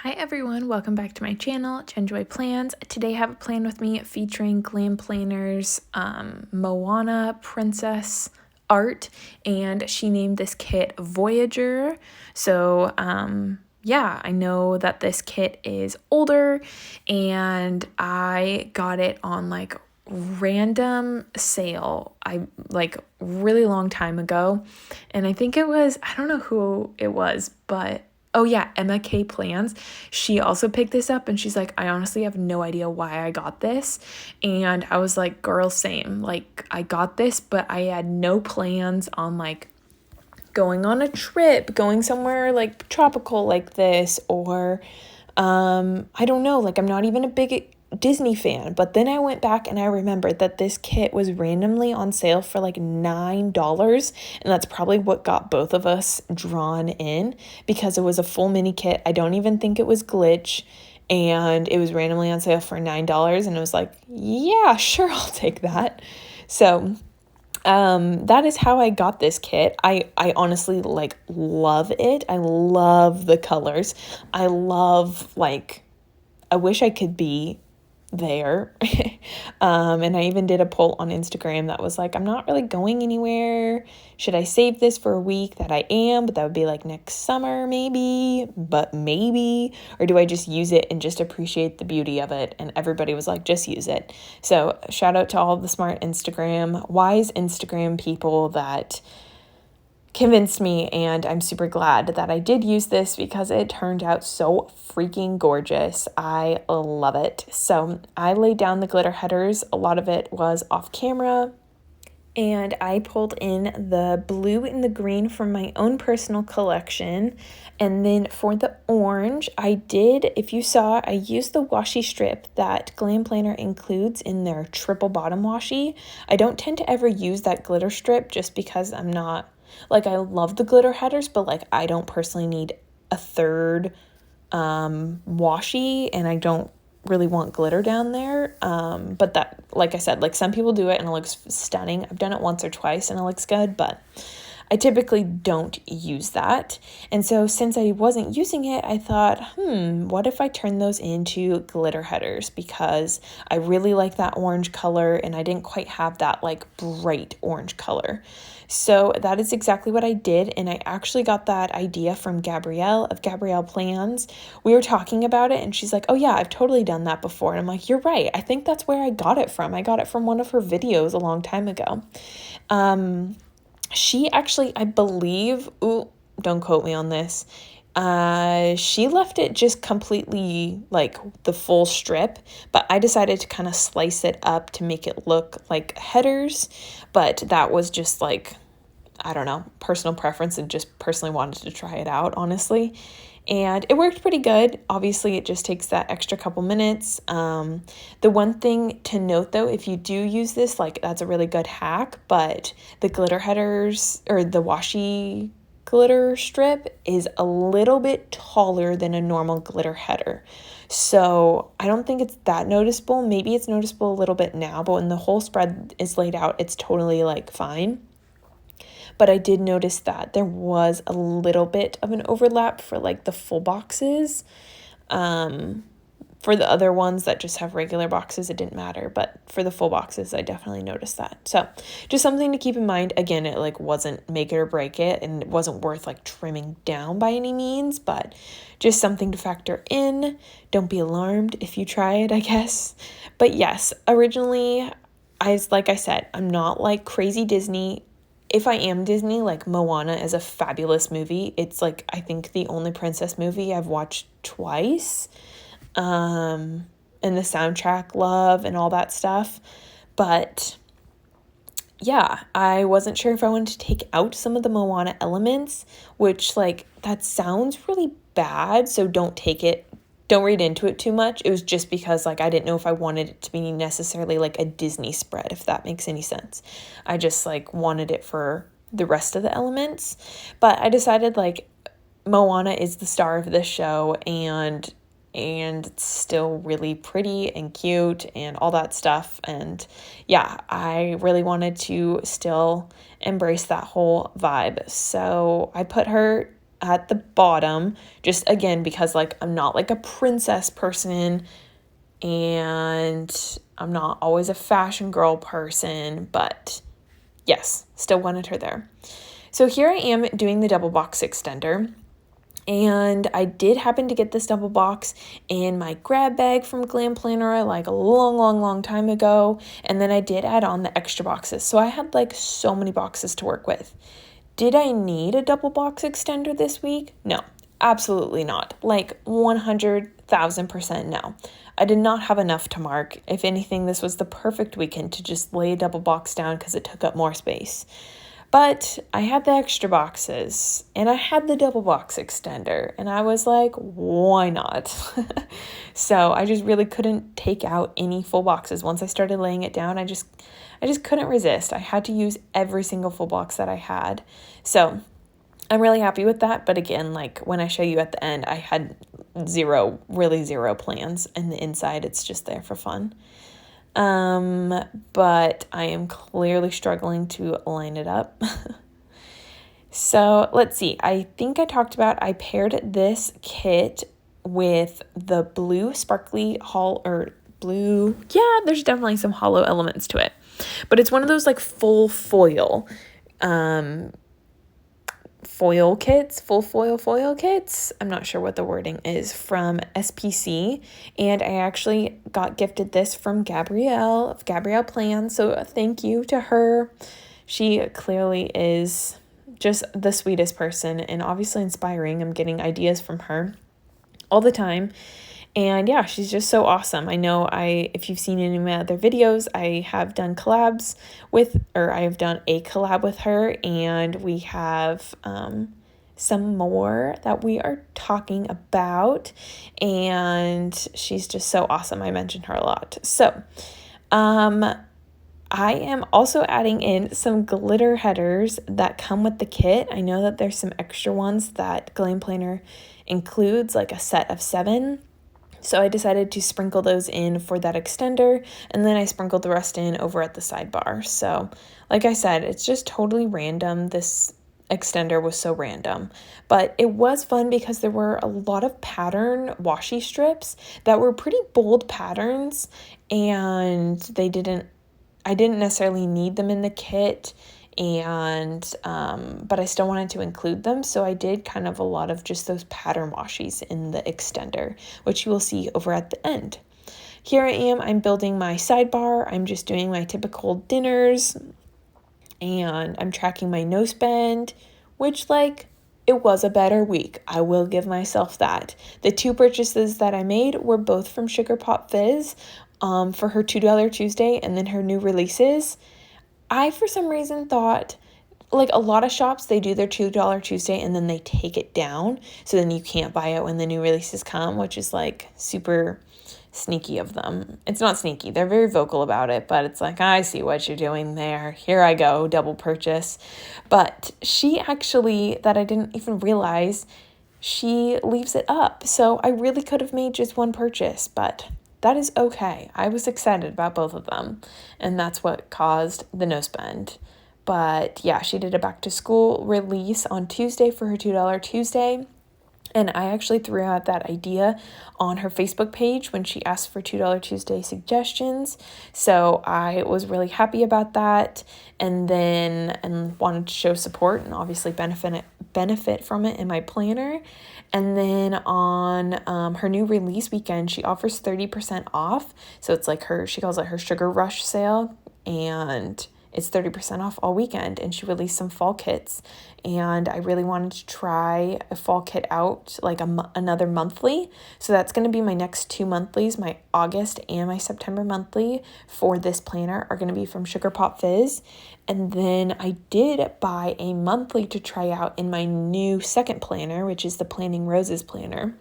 Hi everyone, welcome back to my channel, Chenjoy Plans. Today I have a plan with me featuring Glam Planner's Moana Princess art, and she named this kit Voyager. So yeah, I know that this kit is older and I got it on like random sale really long time ago, and I think it was, I don't know who it was, but oh yeah, Emma K Plans. She also picked this up and she's like, I honestly have no idea why I got this. And I was like, girl, same. Like, I got this, but I had no plans on like going on a trip, going somewhere like tropical like this, or I don't know, like I'm not even a big Disney fan. But then I went back and I remembered that this kit was randomly on sale for like $9, and that's probably what got both of us drawn in, because it was a full mini kit. I don't even think it was glitch, and it was randomly on sale for $9, and it was like, yeah, sure, I'll take that. So that is how I got this kit. I honestly like love it. I love the colors. I love, like, I wish I could be there. And I even did a poll on Instagram that was like, I'm not really going anywhere. Should I save this for a week that I am? But that would be like next summer, maybe, or do I just use it and just appreciate the beauty of it? And everybody was like, just use it. So shout out to all the smart wise Instagram people that convinced me, and I'm super glad that I did use this because it turned out so freaking gorgeous. I love it. So I laid down the glitter headers. A lot of it was off camera, and I pulled in the blue and the green from my own personal collection. And then for the orange, I did, if you saw, I used the washi strip that Glam Planner includes in their triple bottom washi. I don't tend to ever use that glitter strip just because I'm not, like, I love the glitter headers, but like I don't personally need a third washi, and I don't really want glitter down there. But that, like I said, like some people do it and it looks stunning. I've done it once or twice and it looks good, but I typically don't use that. And so since I wasn't using it, I thought, what if I turn those into glitter headers? Because I really like that orange color and I didn't quite have that like bright orange color. So that is exactly what I did. And I actually got that idea from Gabrielle of Gabrielle Plans. We were talking about it and she's like, oh yeah, I've totally done that before. And I'm like, you're right. I think that's where I got it from. I got it from one of her videos a long time ago. She actually, I believe, don't quote me on this, she left it just completely like the full strip, but I decided to kind of slice it up to make it look like headers. But that was just like, I don't know, personal preference, and just personally wanted to try it out, honestly. And it worked pretty good. Obviously, it just takes that extra couple minutes. The one thing to note, though, if you do use this, like, that's a really good hack, but the glitter headers, or the washi glitter strip, is a little bit taller than a normal glitter header. So I don't think it's that noticeable. Maybe it's noticeable a little bit now, but when the whole spread is laid out, it's totally, like, fine. But I did notice that there was a little bit of an overlap for like the full boxes. For the other ones that just have regular boxes, it didn't matter. But for the full boxes, I definitely noticed that. So just something to keep in mind. Again, it like wasn't make it or break it, and it wasn't worth like trimming down by any means, but just something to factor in. Don't be alarmed if you try it, I guess. But yes, originally, like I said, I'm not like crazy Disney. If I am Disney, like Moana is a fabulous movie. It's like, I think the only princess movie I've watched twice. And the soundtrack, love, and all that stuff. But yeah, I wasn't sure if I wanted to take out some of the Moana elements, which like, that sounds really bad. So don't read into it too much. It was just because like I didn't know if I wanted it to be necessarily like a Disney spread, if that makes any sense. I just like wanted it for the rest of the elements. But I decided like Moana is the star of this show, and it's still really pretty and cute and all that stuff. And yeah, I really wanted to still embrace that whole vibe. So I put her at the bottom, just again, because like I'm not like a princess person and I'm not always a fashion girl person, but yes, still wanted her there. So here I am doing the double box extender. And I did happen to get this double box in my grab bag from Glam Planner like a long time ago. And then I did add on the extra boxes. So I had like so many boxes to work with. Did I need a double box extender this week? No, absolutely not. Like 100,000% no. I did not have enough to mark. If anything, this was the perfect weekend to just lay a double box down because it took up more space. But I had the extra boxes and I had the double box extender and I was like, why not? So I just really couldn't take out any full boxes. Once I started laying it down, I just couldn't resist. I had to use every single full box that I had. So I'm really happy with that. But again, like when I show you at the end, I had zero plans, and the inside, it's just there for fun. But I am clearly struggling to line it up. So let's see. I think I talked about, I paired this kit with the blue sparkly blue. Yeah, there's definitely some hollow elements to it, but it's one of those like full foil foil kits. I'm not sure what the wording is, from SPC. And I actually got gifted this from Gabrielle of Gabrielle Plans. So thank you to her. She clearly is just the sweetest person and obviously inspiring. I'm getting ideas from her all the time. And yeah, she's just so awesome. I know if you've seen any of my other videos, I have done I have done a collab with her, and we have some more that we are talking about, and she's just so awesome. I mentioned her a lot. So, I am also adding in some glitter headers that come with the kit. I know that there's some extra ones that Glam Planner includes, like a set of 7. So I decided to sprinkle those in for that extender, and then I sprinkled the rest in over at the sidebar. So like I said, it's just totally random. This extender was so random, but it was fun because there were a lot of pattern washi strips that were pretty bold patterns, and I didn't necessarily need them in the kit, and but I still wanted to include them, so I did kind of a lot of just those pattern washies in the extender, which you will see over at the end. Here I am, I'm building my sidebar. I'm just doing my typical dinners, and I'm tracking my no spend, which it was a better week. I will give myself that. The 2 purchases that I made were both from Sugar Pop Fizz for her $2 Tuesday and then her new releases. I, for some reason, thought, like a lot of shops, they do their $2 Tuesday and then they take it down. So then you can't buy it when the new releases come, which is like super sneaky of them. It's not sneaky. They're very vocal about it, but it's like, I see what you're doing there. Here I go, double purchase. But she actually, that I didn't even realize, she leaves it up. So I really could have made just 1 purchase, but that is okay. I was excited about both of them, and that's what caused the no spend. But yeah, she did a back to school release on Tuesday for her $2 Tuesday. And I actually threw out that idea on her Facebook page when she asked for $2 Tuesday suggestions. So I was really happy about that, and wanted to show support and obviously benefit from it in my planner. And then on her new release weekend, she offers 30% off. So it's like she calls it her Sugar Rush sale, and it's 30% off all weekend, and she released some fall kits, and I really wanted to try a fall kit out, like another monthly. So that's going to be my next 2 monthlies. My August and my September monthly for this planner are going to be from Sugar Pop Fizz. And then I did buy a monthly to try out in my new second planner, which is the Planning Roses planner.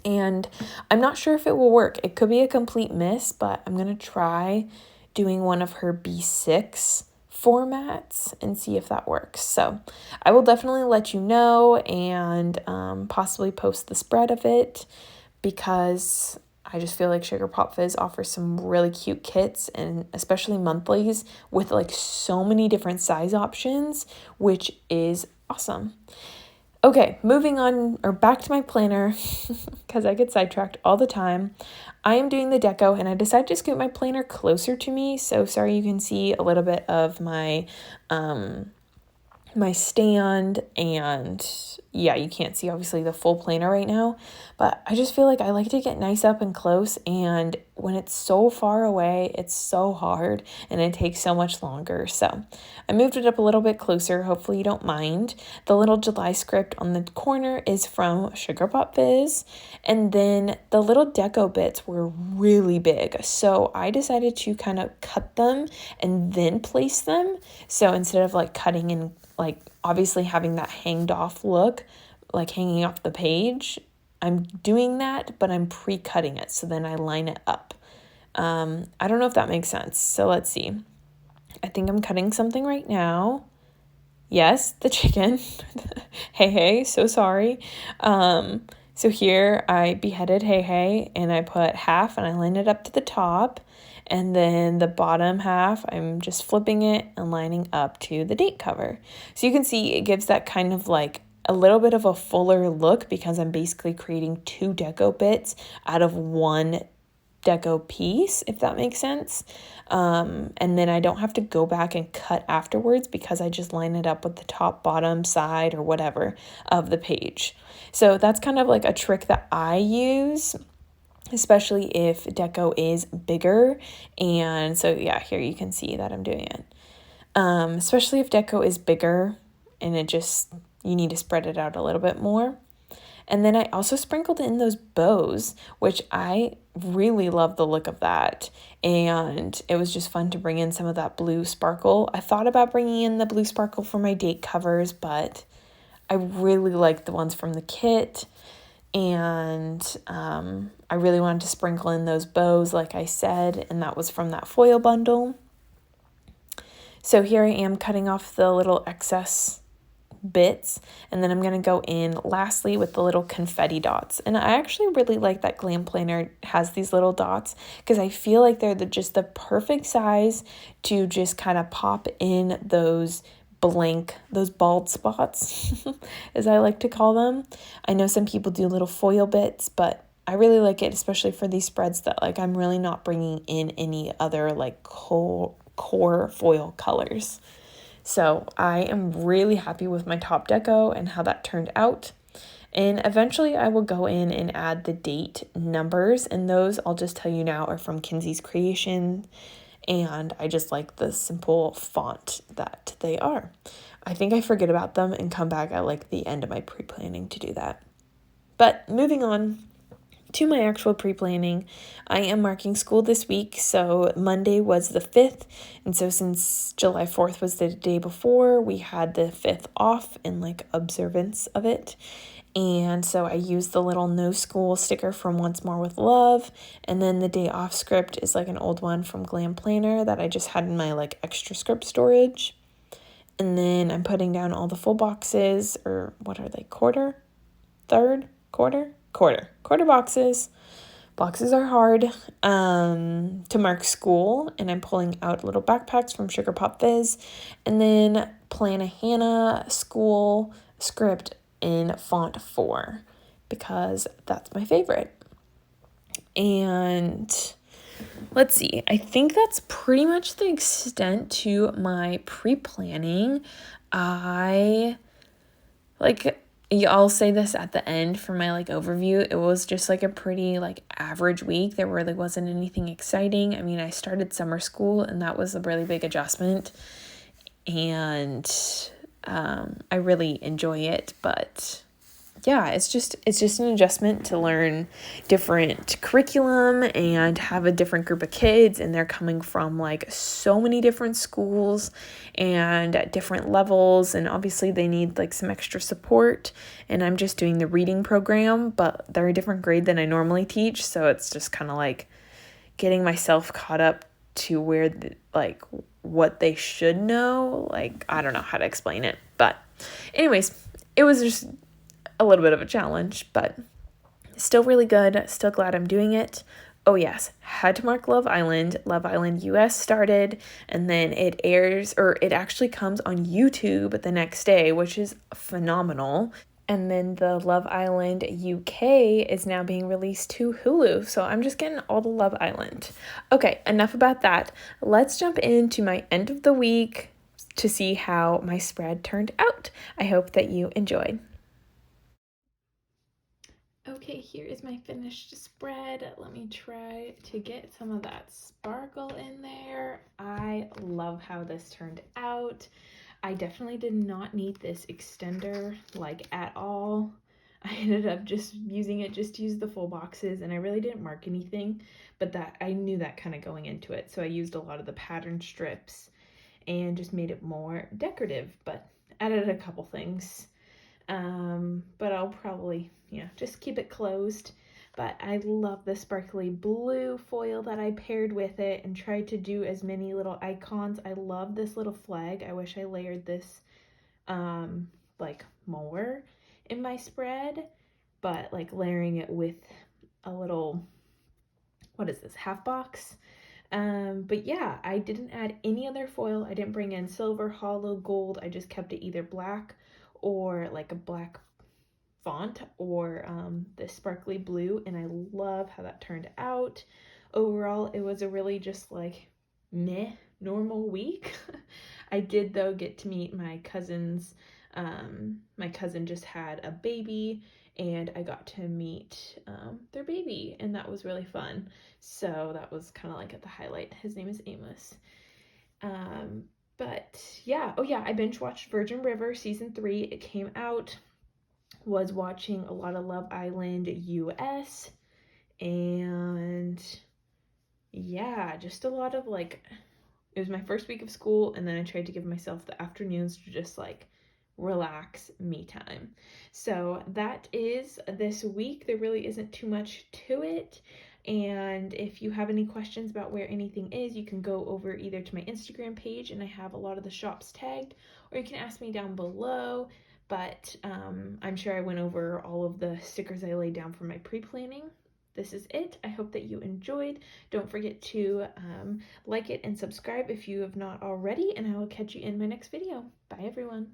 And I'm not sure if it will work. It could be a complete miss, but I'm going to try doing one of her B6 formats and see if that works. So I will definitely let you know, and possibly post the spread of it, because I just feel like Sugar Pop Fizz offers some really cute kits, and especially monthlies with like so many different size options, which is awesome. Okay, moving on, or back to my planner, because I get sidetracked all the time. I am doing the deco, and I decided to scoot my planner closer to me, so sorry you can see a little bit of my my stand, and yeah, you can't see obviously the full planner right now, but I just feel like I like to get nice up and close, and when it's so far away, it's so hard and it takes so much longer. So I moved it up a little bit closer. Hopefully you don't mind. The little July script on the corner is from Sugar Pop Fizz, and then the little deco bits were really big, so I decided to kind of cut them and then place them. So instead of like cutting and like obviously having that hanged off look, like hanging off the page, I'm doing that, but I'm pre-cutting it, so then I line it up. I don't know if that makes sense. So let's see. I think I'm cutting something right now. Yes, the chicken. Hey, so sorry. So here I beheaded Hey, and I put half and I lined it up to the top. And then the bottom half, I'm just flipping it and lining up to the date cover. So you can see it gives that kind of like a little bit of a fuller look, because I'm basically creating 2 deco bits out of 1 deco piece, if that makes sense. And then I don't have to go back and cut afterwards, because I just line it up with the top, bottom, side, or whatever of the page. So that's kind of like a trick that I use, especially if deco is bigger. And so yeah, here you can see that I'm doing it. Especially if deco is bigger and you need to spread it out a little bit more. And then I also sprinkled in those bows, which I really love the look of that. And it was just fun to bring in some of that blue sparkle. I thought about bringing in the blue sparkle for my date covers, but I really like the ones from the kit. And I really wanted to sprinkle in those bows, like I said, and that was from that foil bundle. So here I am cutting off the little excess bits, and then I'm going to go in lastly with the little confetti dots. And I actually really like that Glam Planner has these little dots, because I feel like they're just the perfect size to just kind of pop in those bald spots, as I like to call them. I know some people do little foil bits, but I really like it, especially for these spreads that like I'm really not bringing in any other like core foil colors. So I am really happy with my top deco and how that turned out. And eventually I will go in and add the date numbers, and those I'll just tell you now are from Kinsey's Creation, and I just like the simple font that they are. I think I forget about them and come back at like the end of my pre-planning to do that. But moving on to my actual pre-planning, I am marking school this week. So Monday was the 5th, and so since July 4th was the day before, we had the 5th off in like observance of it. And so I used the little no school sticker from Once More with Love, and then the day off script is like an old one from Glam Planner that I just had in my like extra script storage. And then I'm putting down all the full boxes, or what are they, quarter boxes. Boxes are hard to mark school, and I'm pulling out little backpacks from Sugar Pop Fizz, and then Plan a Hannah school script in font 4, because that's my favorite. And let's see, I think that's pretty much the extent to my pre-planning. I'll say this at the end for my like overview. It was just like a pretty like average week. There really wasn't anything exciting. I mean, I started summer school, and that was a really big adjustment, and I really enjoy it, but yeah, it's just an adjustment to learn different curriculum and have a different group of kids, and they're coming from like so many different schools and at different levels, and obviously they need like some extra support, and I'm just doing the reading program, but they're a different grade than I normally teach, so it's just kind of like getting myself caught up to where like what they should know. Like, I don't know how to explain it, but anyways, it was just a little bit of a challenge, but still really good. Still glad I'm doing it. Oh yes, had to mark Love Island. Love Island US started, and then it airs, or it actually comes on YouTube the next day, which is phenomenal. And then the Love Island UK is now being released to Hulu. So I'm just getting all the Love Island. Okay, enough about that. Let's jump into my end of the week to see how my spread turned out. I hope that you enjoyed. Okay, here is my finished spread. Let me try to get some of that sparkle in there. I love how this turned out. I definitely did not need this extender like at all. I ended up just using it just to use the full boxes, and I really didn't mark anything, but that I knew that kind of going into it. So I used a lot of the pattern strips and just made it more decorative, but added a couple things. But I'll probably, just keep it closed. But I love the sparkly blue foil that I paired with it and tried to do as many little icons. I love this little flag. I wish I layered this like more in my spread, but like layering it with a little, what is this, half box? But yeah, I didn't add any other foil. I didn't bring in silver, hollow, gold. I just kept it either black or like a black font or this sparkly blue, and I love how that turned out. Overall, it was a really just like meh normal week. I did though get to meet my cousins. My cousin just had a baby, and I got to meet their baby, and that was really fun. So that was kind of like at the highlight. His name is Amos. But yeah, oh yeah, I binge watched Virgin River season 3. It came out. Was watching a lot of Love Island US, and yeah, just a lot of like, it was my first week of school, and then I tried to give myself the afternoons to just like relax, me time. So that is this week. There really isn't too much to it. And if you have any questions about where anything is, you can go over either to my Instagram page, and I have a lot of the shops tagged, or you can ask me down below. But I'm sure I went over all of the stickers I laid down for my pre-planning. This is it. I hope that you enjoyed. Don't forget to like it and subscribe if you have not already, and I will catch you in my next video. Bye, everyone.